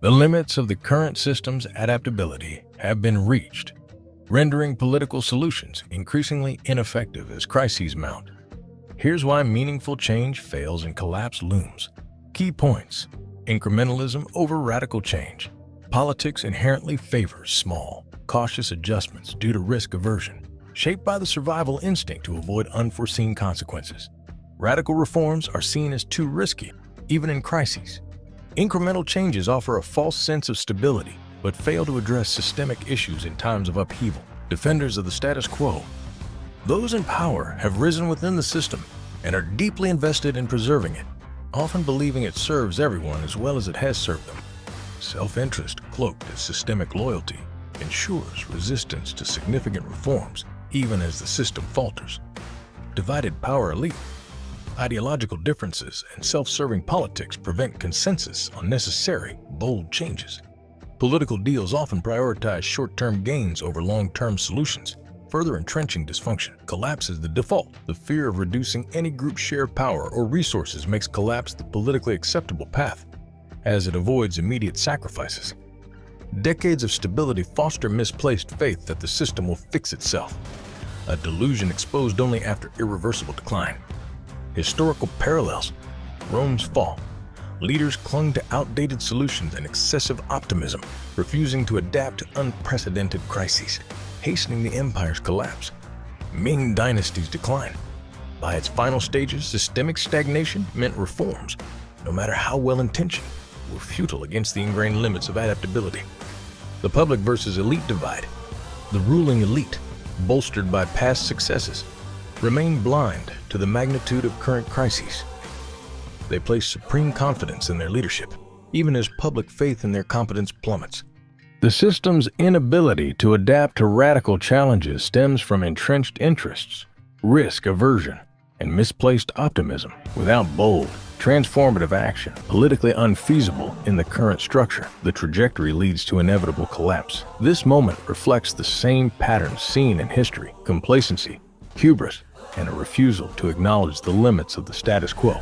The limits of the current system's adaptability have been reached, rendering political solutions increasingly ineffective as crises mount. Here's why meaningful change fails and collapse looms. Key points: incrementalism over radical change. Politics inherently favors small, cautious adjustments due to risk aversion, shaped by the survival instinct to avoid unforeseen consequences. Radical reforms are seen as too risky, even in crises. Incremental changes offer a false sense of stability, but fail to address systemic issues in times of upheaval. Defenders of the status quo. Those in power have risen within the system and are deeply invested in preserving it, often believing it serves everyone as well as it has served them. Self-interest, cloaked as systemic loyalty, ensures resistance to significant reforms, even as the system falters. Divided power elite. Ideological differences and self-serving politics prevent consensus on necessary, bold changes. Political deals often prioritize short-term gains over long-term solutions, further entrenching dysfunction. Collapse is the default. The fear of reducing any group's share of power or resources makes collapse the politically acceptable path, as it avoids immediate sacrifices. Decades of stability foster misplaced faith that the system will fix itself, a delusion exposed only after irreversible decline. Historical parallels. Rome's fall. Leaders clung to outdated solutions and excessive optimism, refusing to adapt to unprecedented crises, hastening the empire's collapse. Ming Dynasty's decline. By its final stages, systemic stagnation meant reforms, no matter how well-intentioned, were futile against the ingrained limits of adaptability. The public versus elite divide. The ruling elite, bolstered by past successes, remain blind to the magnitude of current crises. They place supreme confidence in their leadership, even as public faith in their competence plummets. The system's inability to adapt to radical challenges stems from entrenched interests, risk aversion, and misplaced optimism. Without bold, transformative action, politically unfeasible in the current structure, the trajectory leads to inevitable collapse. This moment reflects the same patterns seen in history: complacency, hubris, and a refusal to acknowledge the limits of the status quo.